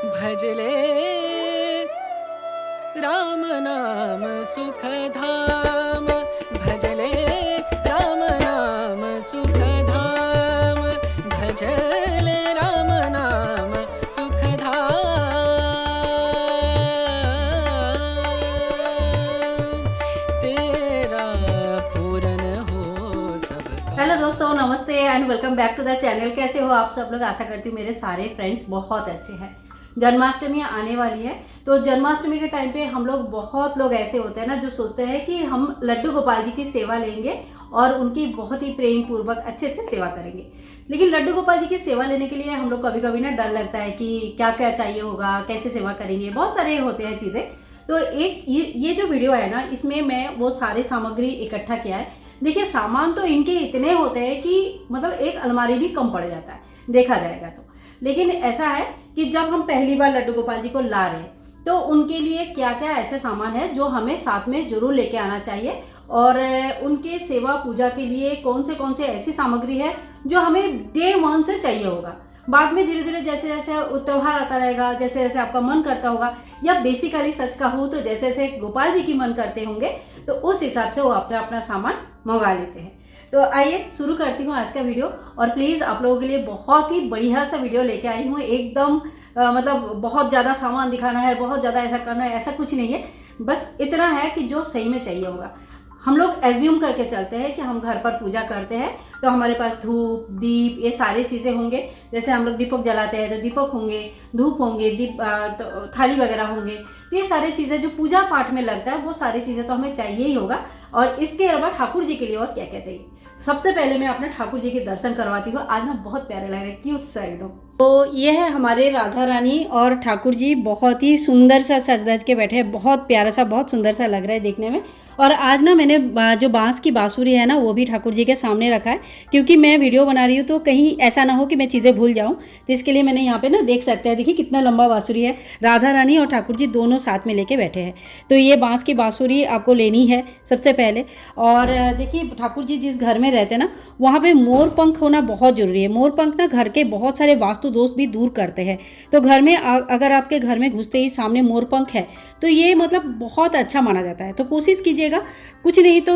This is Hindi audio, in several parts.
भजले राम नाम सुखधाम, भजले राम नाम सुखधाम, भजले राम नाम सुखधाम, तेरा पूरन हो सबका। हेलो दोस्तों, नमस्ते and welcome back to the channel. कैसे हो आप सब लोग? आशा करती हूँ मेरे सारे फ्रेंड्स बहुत अच्छे हैं। जन्माष्टमी आने वाली है, तो जन्माष्टमी के टाइम पे हम लोग बहुत लोग ऐसे होते हैं ना जो सोचते हैं कि हम लड्डू गोपाल जी की सेवा लेंगे और उनकी बहुत ही प्रेम पूर्वक अच्छे से सेवा करेंगे। लेकिन लड्डू गोपाल जी की सेवा लेने के लिए हम लोग कभी कभी ना डर लगता है कि क्या क्या चाहिए होगा, कैसे सेवा करेंगे, बहुत सारे होते हैं चीज़ें। तो एक ये जो वीडियो है ना, इसमें मैं वो सारी सामग्री इकट्ठा किया है। देखिए, सामान तो इनके इतने होते हैं कि मतलब एक अलमारी भी कम पड़ जाता है देखा जाएगा तो। लेकिन ऐसा है कि जब हम पहली बार लड्डू गोपाल जी को ला रहे हैं तो उनके लिए क्या क्या ऐसे सामान है जो हमें साथ में जरूर लेके आना चाहिए, और उनके सेवा पूजा के लिए कौन से ऐसी सामग्री है जो हमें डे 1 से चाहिए होगा। बाद में धीरे धीरे जैसे जैसे त्योहार आता रहेगा, जैसे जैसे आपका मन करता होगा, या बेसिकली सच कहूँ तो जैसे जैसे गोपाल जी की मन करते होंगे तो उस हिसाब से वो अपना अपना सामान मंगा लेते हैं। तो आइए शुरू करती हूँ आज का वीडियो। और प्लीज़ आप लोगों के लिए बहुत ही बढ़िया सा वीडियो लेके आई हूँ। एकदम मतलब बहुत ज़्यादा सामान दिखाना है, बहुत ज़्यादा ऐसा करना है, ऐसा कुछ नहीं है। बस इतना है कि जो सही में चाहिए होगा। हम लोग एज्यूम करके चलते हैं कि हम घर पर पूजा करते हैं तो हमारे पास धूप दीप ये सारी चीज़ें होंगे। जैसे हम लोग दीपक जलाते हैं तो दीपक होंगे, धूप होंगे, तो थाली वगैरह होंगे। तो ये सारी चीज़ें जो पूजा पाठ में लगता है वो सारी चीज़ें तो हमें चाहिए ही होगा। और इसके अलावा ठाकुर जी के लिए और क्या क्या चाहिए, सबसे पहले मैं अपने ठाकुर जी के दर्शन करवाती हूँ। आज ना बहुत प्यारे लग रहे हैं, क्यूट सा एकदम। तो ये है हमारे राधा रानी और ठाकुर जी, बहुत ही सुंदर सा सज धज के बैठे हैं। बहुत प्यारा सा, बहुत सुंदर सा लग रहा है देखने में। और आज ना मैंने जो बांस की बांसुरी है ना वो भी ठाकुर जी के सामने रखा है, क्योंकि मैं वीडियो बना रही हूँ तो कहीं ऐसा ना हो कि मैं चीज़ें भूल जाऊँ। तो इसके लिए मैंने यहाँ पे ना देख सकते हैं, देखिए कितना लंबा बांसुरी है। राधा रानी और ठाकुर जी दोनों साथ में लेके बैठे हैं। तो ये बांस की बांसुरी आपको लेनी है सबसे पहले। और देखिए, ठाकुर जी जिस घर में रहते हैं ना वहाँ पे मोर पंख होना बहुत ज़रूरी है। मोर पंख ना घर के बहुत सारे वास्तु दोष भी दूर करते हैं। तो घर में अगर आपके घर में घुसते ही सामने मोर पंख है तो ये मतलब बहुत अच्छा माना जाता है। तो कोशिश कीजिएगा, कुछ नहीं तो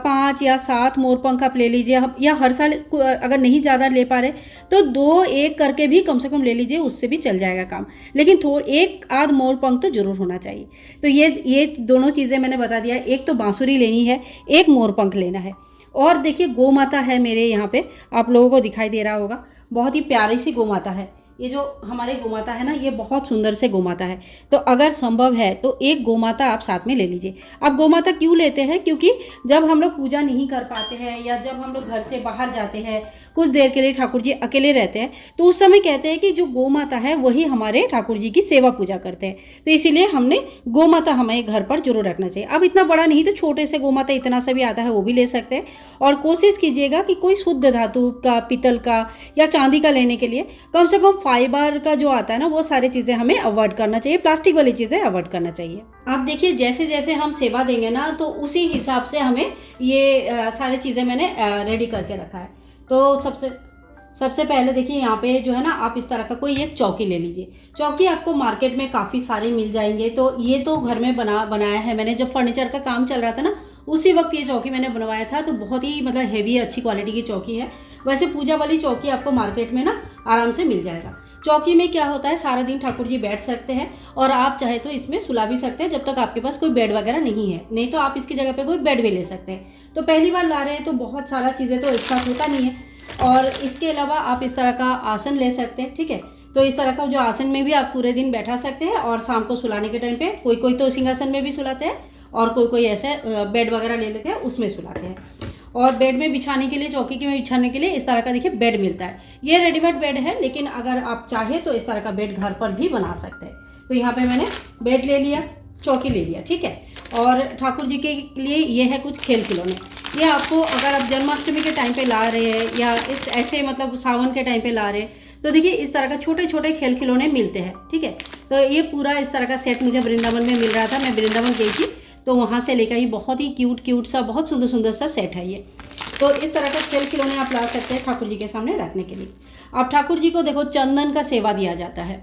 5 या 7 मोर पंख आप ले लीजिए। या हर साल अगर नहीं ज़्यादा ले पा रहे तो 2-1 करके भी कम से कम ले लीजिए, उससे भी चल जाएगा काम। लेकिन एक आध मोर पंख तो जरूर होना चाहिए। तो ये दोनों चीज़ें मैंने बता दिया। एक तो बांसुरी लेनी है, एक मोर पंख लेना है। और देखिए, गौ माता है मेरे यहाँ पे, आप लोगों को दिखाई दे रहा होगा। बहुत ही प्यारी सी गौ माता है। ये जो हमारे गौ माता है ना, ये बहुत सुंदर से गौ माता है। तो अगर संभव है तो एक गौ माता आप साथ में ले लीजिए। अब गौ माता क्यों लेते हैं? क्योंकि जब हम लोग पूजा नहीं कर पाते हैं या जब हम लोग घर से बाहर जाते हैं, कुछ देर के लिए ठाकुर जी अकेले रहते हैं, तो उस समय कहते हैं कि जो गौ माता है वही हमारे ठाकुर जी की सेवा पूजा करते हैं। तो इसीलिए हमने गौ माता हमें घर पर जरूर रखना चाहिए। अब इतना बड़ा नहीं तो छोटे से गौ माता इतना सा भी आता है वो भी ले सकते हैं। और कोशिश कीजिएगा कि कोई शुद्ध धातु का, पीतल का या चांदी का लेने के लिए कम से कम फाइबर का जो आता है ना वो सारी चीज़ें हमें अवॉइड करना चाहिए। प्लास्टिक वाली चीज़ें अवॉइड करना चाहिए। आप देखिए, जैसे जैसे हम सेवा देंगे ना तो उसी हिसाब से हमें ये सारी चीज़ें मैंने रेडी करके रखा है। तो सबसे पहले देखिए, यहाँ पे जो है ना आप इस तरह का कोई एक चौकी ले लीजिए। चौकी आपको मार्केट में काफ़ी सारे मिल जाएंगे। तो ये तो घर में बनाया है मैंने। जब फर्नीचर का काम चल रहा था ना उसी वक्त ये चौकी मैंने बनवाया था। तो बहुत ही मतलब हेवी अच्छी क्वालिटी की चौकी है। वैसे पूजा वाली चौकी आपको मार्केट में ना आराम से मिल जाएगा। चौकी में क्या होता है, सारा दिन ठाकुर जी बैठ सकते हैं और आप चाहे तो इसमें सुला भी सकते हैं, जब तक आपके पास कोई बेड वगैरह नहीं है। नहीं तो आप इसकी जगह पे कोई बेड भी ले सकते हैं। तो पहली बार ला रहे हैं तो बहुत सारा चीज़ें तो एक साथ होता नहीं है। और इसके अलावा आप इस तरह का आसन ले सकते हैं, ठीक है। तो इस तरह का जो आसन में भी आप पूरे दिन बैठा सकते हैं और शाम को सुलाने के टाइम पे कोई तो सिंहासन में भी सुलाते हैं और कोई ऐसे बेड वगैरह ले लेते हैं उसमें सुलाते हैं। और बेड में बिछाने के लिए, चौकी के में बिछाने के लिए इस तरह का देखिए बेड मिलता है। ये रेडीमेड बेड है, लेकिन अगर आप चाहे तो इस तरह का बेड घर पर भी बना सकते हैं। तो यहाँ पे मैंने बेड ले लिया, चौकी ले लिया, ठीक है। और ठाकुर जी के लिए ये है कुछ खेल खिलौने। ये आपको अगर आप जन्माष्टमी के टाइम पे ला रहे हैं या इस ऐसे मतलब सावन के टाइम पे ला रहे हैं तो देखिए इस तरह का छोटे छोटे खेल खिलौने मिलते हैं, ठीक है। तो ये पूरा इस तरह का सेट मुझे वृंदावन में मिल रहा था। मैं वृंदावन गई थी तो वहाँ से लेकर ये बहुत ही क्यूट सा, बहुत सुंदर सुंदर सा सेट है ये। तो इस तरह का खेल खिलौने आप ला सकते हैं ठाकुर जी के सामने रखने के लिए। अब ठाकुर जी को देखो चंदन का सेवा दिया जाता है।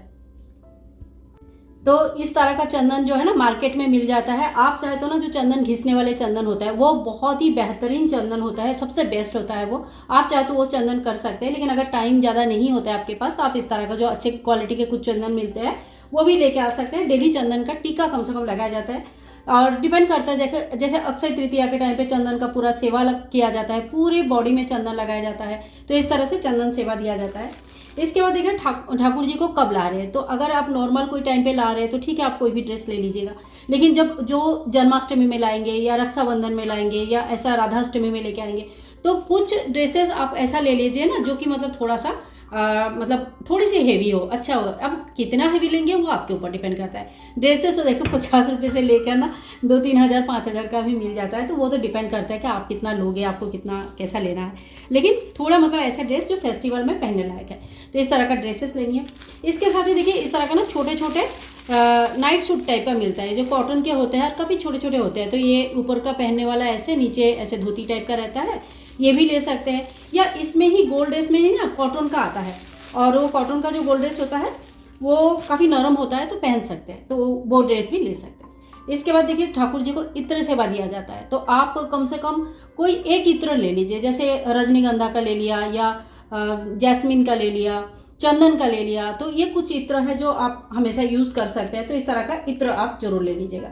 तो इस तरह का चंदन जो है ना मार्केट में मिल जाता है। आप चाहे तो ना जो चंदन घिसने वाले चंदन होता है वो बहुत ही बेहतरीन चंदन होता है, सबसे बेस्ट होता है वो। आप चाहे तो वो चंदन कर सकते हैं, लेकिन अगर टाइम ज़्यादा नहीं होता है आपके पास तो आप इस तरह का जो अच्छे क्वालिटी के कुछ चंदन मिलते हैं वो भी लेके आ सकते हैं। डेली चंदन का टीका कम से कम लगाया जाता है, और डिपेंड करता है जैसे अक्षय तृतीया के टाइम पे चंदन का पूरा सेवा किया जाता है, पूरी बॉडी में चंदन लगाया जाता है, तो इस तरह से चंदन सेवा दिया जाता है। इसके बाद देखिए ठाकुर जी को कब ला रहे हैं, तो अगर आप नॉर्मल कोई टाइम पे ला रहे हैं तो ठीक है, आप कोई भी ड्रेस ले लीजिएगा। लेकिन जब जो जन्माष्टमी में लाएंगे या रक्षाबंधन में लाएंगे या ऐसा राधाष्टमी में लेके आएंगे, तो कुछ ड्रेसेस आप ऐसा ले लीजिए ना जो कि मतलब थोड़ा सा मतलब थोड़ी सी हेवी हो, अच्छा हो। अब कितना हेवी लेंगे वो आपके ऊपर डिपेंड करता है। ड्रेसेस तो देखो 50 रुपये से लेकर ना 2-3 हज़ार 5 हज़ार का भी मिल जाता है, तो वो तो डिपेंड करता है कि आप कितना लोगे, आपको कितना कैसा लेना है। लेकिन थोड़ा मतलब ऐसा ड्रेस जो फेस्टिवल में पहनने लायक है, तो इस तरह का ड्रेसेस लेनी है। इसके साथ ही देखिए इस तरह का ना छोटे छोटे नाइट सूट टाइप का मिलता है, जो कॉटन के होते हैं, काफ़ी छोटे छोटे होते हैं। तो ये ऊपर का पहनने वाला ऐसे, नीचे ऐसे धोती टाइप का रहता है, ये भी ले सकते हैं। या इसमें ही गोल्ड ड्रेस में ही ना कॉटन का आता है, और वो कॉटन का जो गोल्ड ड्रेस होता है वो काफ़ी नरम होता है, तो पहन सकते हैं, तो वो ड्रेस भी ले सकते हैं। इसके बाद देखिए ठाकुर जी को इत्र सेवा दिया जाता है, तो आप कम से कम कोई एक इत्र ले लीजिए, जैसे रजनीगंधा का ले लिया या जैस्मिन का ले लिया, चंदन का ले लिया। तो ये कुछ इत्र है जो आप हमेशा यूज़ कर सकते हैं, तो इस तरह का इत्र आप जरूर ले लीजिएगा।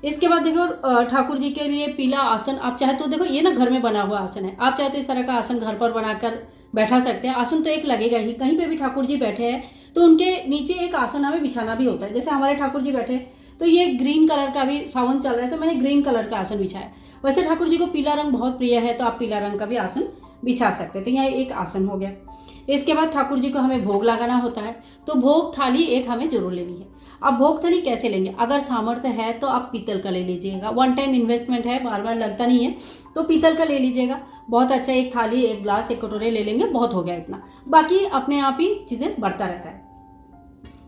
इसके बाद देखो ठाकुर जी के लिए पीला आसन, आप चाहे तो देखो ये ना घर में बना हुआ आसन है, आप चाहे तो इस तरह का आसन घर पर बनाकर बैठा सकते हैं। आसन तो एक लगेगा ही, कहीं पे भी ठाकुर जी बैठे हैं तो उनके नीचे एक आसन हमें बिछाना भी होता है। जैसे हमारे ठाकुर जी बैठे तो ये ग्रीन कलर का, भी सावन चल रहा है तो मैंने ग्रीन कलर का आसन बिछाया। वैसे ठाकुर जी को पीला रंग बहुत प्रिय है, तो आप पीला रंग का भी आसन बिछा सकते हैं। तो यहाँ एक आसन हो गया। इसके बाद ठाकुर जी को हमें भोग लगाना होता है, तो भोग थाली एक हमें जरूर लेनी है। अब भोग थाली कैसे लेंगे, अगर सामर्थ्य है तो आप पीतल का ले लीजिएगा, वन टाइम इन्वेस्टमेंट है, बार बार लगता नहीं है, तो पीतल का ले लीजिएगा। बहुत अच्छा, एक थाली, एक ग्लास, एक कटोरे ले लेंगे, बहुत हो गया इतना। बाकी अपने आप ही चीज़ें बढ़ता रहता है।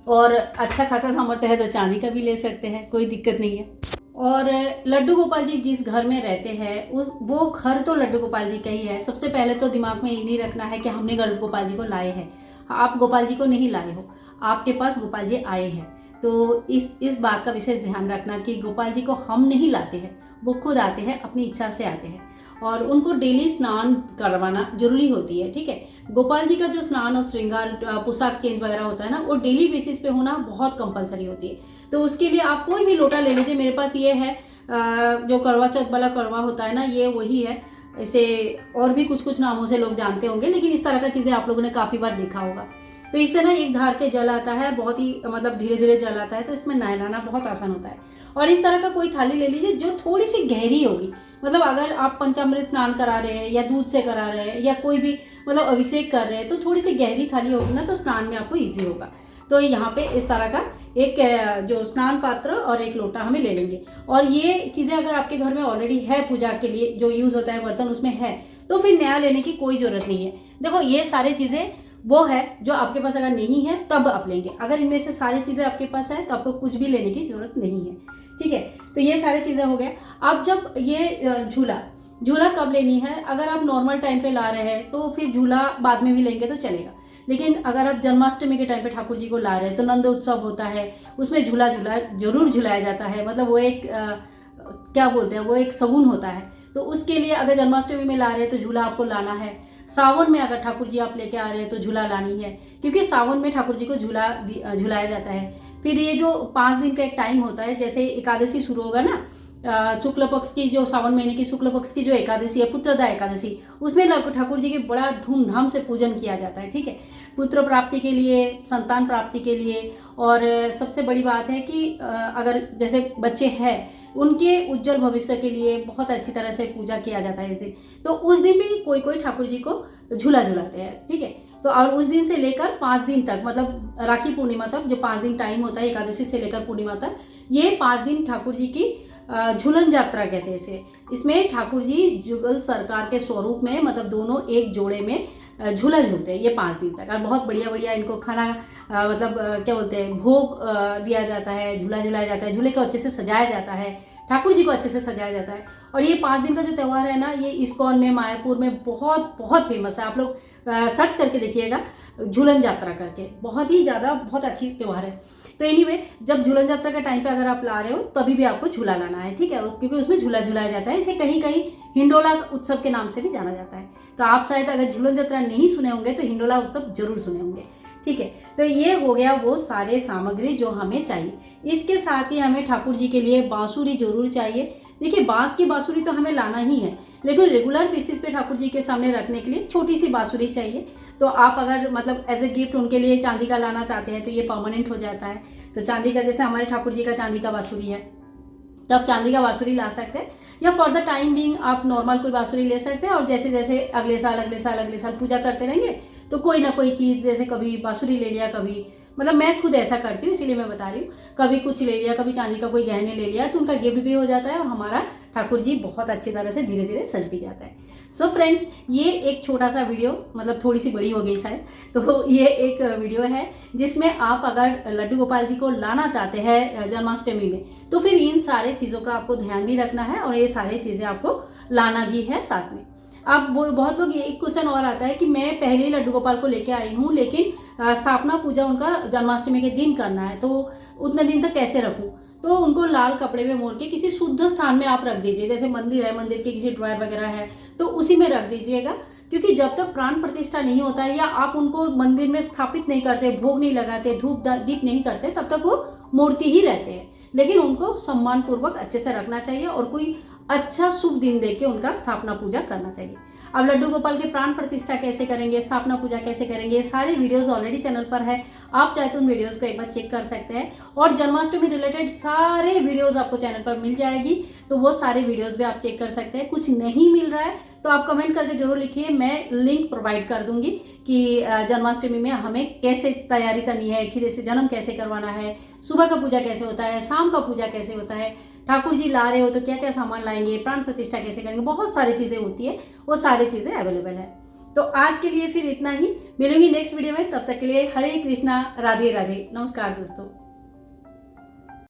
और अच्छा खासा सामर्थ्य है तो चांदी का भी ले सकते हैं, कोई दिक्कत नहीं है। और लड्डू गोपाल जी जिस घर में रहते हैं वो घर तो लड्डू गोपाल जी का ही है। सबसे पहले तो दिमाग में ये नहीं रखना है कि हमने लड्डू गोपाल जी को लाए हैं। आप गोपाल जी को नहीं लाए हो, आपके पास गोपाल जी आए हैं। तो इस बात का विशेष ध्यान रखना कि गोपाल जी को हम नहीं लाते हैं, वो खुद आते हैं, अपनी इच्छा से आते हैं। और उनको डेली स्नान करवाना जरूरी होती है, ठीक है। गोपाल जी का जो स्नान और श्रृंगार, पोशाक चेंज वगैरह होता है ना, वो डेली बेसिस पे होना बहुत कंपलसरी होती है। तो उसके लिए आप कोई भी लोटा ले लीजिए। मेरे पास ये है जो करवा चौथ वाला करवा होता है ना, ये वही है। इसे और भी कुछ कुछ नामों से लोग जानते होंगे, लेकिन इस तरह का चीज़ें आप लोगों ने काफ़ी बार देखा होगा। तो इससे ना एक धार के जल आता है, बहुत ही मतलब धीरे धीरे जल आता है, तो इसमें नहलाना बहुत आसान होता है। और इस तरह का कोई थाली ले लीजिए जो थोड़ी सी गहरी होगी। मतलब अगर आप पंचामृत स्नान करा रहे हैं या दूध से करा रहे हैं या कोई भी मतलब अभिषेक कर रहे हैं, तो थोड़ी सी गहरी थाली होगी ना, तो स्नान में आपको ईजी होगा। तो यहाँ पे इस तरह का एक जो स्नान पात्र और एक लोटा हमें ले लेंगे। और ये चीज़ें अगर आपके घर में ऑलरेडी है, पूजा के लिए जो यूज़ होता है बर्तन उसमें है, तो फिर नया लेने की कोई ज़रूरत नहीं है। देखो ये सारी चीज़ें वो है जो आपके पास अगर नहीं है तब आप लेंगे। अगर इनमें से सारी चीज़ें आपके पास है तो आपको कुछ भी लेने की ज़रूरत नहीं है, ठीक है। तो ये सारी चीज़ें हो गए। अब जब ये झूला कब लेनी है, अगर आप नॉर्मल टाइम पे ला रहे हैं तो फिर झूला बाद में भी लेंगे तो चलेगा। लेकिन अगर आप जन्माष्टमी के टाइम पे ठाकुर जी को ला रहे हैं तो नंद उत्सव होता है, उसमें झूला जरूर झुलाया जाता है। मतलब वो एक क्या बोलते हैं, वो एक शगुन होता है। तो उसके लिए अगर जन्माष्टमी में ला रहे हैं तो झूला आपको लाना है। सावन में अगर ठाकुर जी आप लेके आ रहे हैं तो झूला लानी है, क्योंकि सावन में ठाकुर जी को झुलाया जाता है। फिर ये जो 5 दिन का एक टाइम होता है, जैसे एकादशी शुरू होगा ना, शुक्ल पक्ष की जो सावन महीने की शुक्ल पक्ष की जो एकादशी है, पुत्रदा एकादशी, उसमें ठाकुर जी के बड़ा धूमधाम से पूजन किया जाता है, ठीक है। पुत्र प्राप्ति के लिए, संतान प्राप्ति के लिए। और सबसे बड़ी बात है कि अगर जैसे बच्चे हैं उनके उज्जवल भविष्य के लिए बहुत अच्छी तरह से पूजा किया जाता है इस दिन। तो उस दिन भी कोई ठाकुर जी को झूला झुलाते हैं, ठीक है। तो और उस दिन से लेकर 5 दिन तक, मतलब राखी पूर्णिमा तक जो 5 दिन टाइम होता है, एकादशी से लेकर पूर्णिमा तक, ये 5 दिन ठाकुर जी की झूलन यात्रा कहते हैं इसे। इसमें ठाकुर जी जुगल सरकार के स्वरूप में, मतलब दोनों एक जोड़े में झूला झूलते हैं ये 5 दिन तक। और बहुत बढ़िया बढ़िया इनको खाना मतलब क्या बोलते हैं, भोग दिया जाता है, झूला झुलाया जाता है, झूले को अच्छे से सजाया जाता है, ठाकुर जी को अच्छे से सजाया जाता है। और ये 5 दिन का जो त्यौहार है ना, ये इस्कॉन में, मायापुर में बहुत बहुत फेमस है। आप लोग सर्च करके देखिएगा झूलन यात्रा करके, बहुत ही ज़्यादा बहुत अच्छी त्यौहार है। तो एनीवे, जब झूलन यात्रा के टाइम पे अगर आप ला रहे हो तभी भी आपको झूला लाना है, ठीक है, क्योंकि उसमें झूला झूलाया जाता है। इसे कहीं कहीं हिंडोला उत्सव के नाम से भी जाना जाता है। तो आप शायद अगर झूलन यात्रा नहीं सुने होंगे तो हिंडोला उत्सव जरूर सुने होंगे, ठीक है। तो ये हो गया वो सारे सामग्री जो हमें चाहिए। इसके साथ ही हमें ठाकुर जी के लिए बांसुरी जरूर चाहिए। देखिए, बांस की बांसुरी तो हमें लाना ही है, लेकिन रेगुलर बेसिस पे ठाकुर जी के सामने रखने के लिए छोटी सी बांसुरी चाहिए। तो आप अगर मतलब एज ए गिफ्ट उनके लिए चांदी का लाना चाहते हैं तो ये परमानेंट हो जाता है। तो चांदी का, जैसे हमारे ठाकुर जी का चांदी का बांसुरी है, तो आप चांदी का बांसुरी ला सकते हैं, या फॉर द टाइम बीइंग आप नॉर्मल कोई बांसुरी ले सकते हैं। और जैसे जैसे अगले साल पूजा करते रहेंगे तो कोई ना कोई चीज़, जैसे कभी बांसुरी ले लिया, कभी, मतलब मैं खुद ऐसा करती हूँ इसीलिए मैं बता रही हूँ, कभी कुछ ले लिया, कभी चांदी का कोई गहने ले लिया, तो उनका गिफ्ट भी हो जाता है और हमारा ठाकुर जी बहुत अच्छी तरह से धीरे धीरे सज भी जाता है। सो फ्रेंड्स, ये एक छोटा सा वीडियो, मतलब थोड़ी सी बड़ी हो गई शायद, तो ये एक वीडियो है जिसमें आप अगर लड्डू गोपाल जी को लाना चाहते हैं जन्माष्टमी में, तो फिर इन सारे चीज़ों का आपको ध्यान भी रखना है और ये सारी चीज़ें आपको लाना भी है साथ में। अब बहुत लोग, ये एक क्वेश्चन और आता है कि मैं पहले ही लड्डू गोपाल को लेके आई हूँ, लेकिन स्थापना पूजा उनका जन्माष्टमी के दिन करना है, तो उतने दिन तक कैसे रखूँ। तो उनको लाल कपड़े में मोड़ के किसी शुद्ध स्थान में आप रख दीजिए, जैसे मंदिर है, मंदिर के किसी ड्रॉयर वगैरह है तो उसी में रख दीजिएगा। क्योंकि जब तक प्राण प्रतिष्ठा नहीं होता है या आप उनको मंदिर में स्थापित नहीं करते, भोग नहीं लगाते, धूप दीप नहीं करते, तब तक वो मूर्ति ही रहते हैं। लेकिन उनको सम्मान पूर्वक अच्छे से रखना चाहिए और कोई अच्छा शुभ दिन देख के उनका स्थापना पूजा करना चाहिए। अब लड्डू गोपाल के प्राण प्रतिष्ठा कैसे करेंगे, स्थापना पूजा कैसे करेंगे, ये सारे वीडियोस ऑलरेडी चैनल पर है, आप चाहे तो उन वीडियोस को एक बार चेक कर सकते हैं। और जन्माष्टमी रिलेटेड सारे वीडियोस आपको चैनल पर मिल जाएगी, तो वो सारे वीडियोस भी आप चेक कर सकते हैं। कुछ नहीं मिल रहा है तो आप कमेंट करके जरूर लिखिए, मैं लिंक प्रोवाइड कर दूंगी कि जन्माष्टमी में हमें कैसे तैयारी करनी है, खीरे से जन्म कैसे करवाना है, सुबह का पूजा कैसे होता है, शाम का पूजा कैसे होता है, ठाकुर जी ला रहे हो तो क्या क्या सामान लाएंगे, प्राण प्रतिष्ठा कैसे करेंगे, बहुत सारी चीज़ें होती है, वो सारी चीज़ें अवेलेबल है। तो आज के लिए फिर इतना ही, मिलेंगी नेक्स्ट वीडियो में, तब तक के लिए हरे कृष्णा, राधे राधे, नमस्कार दोस्तों।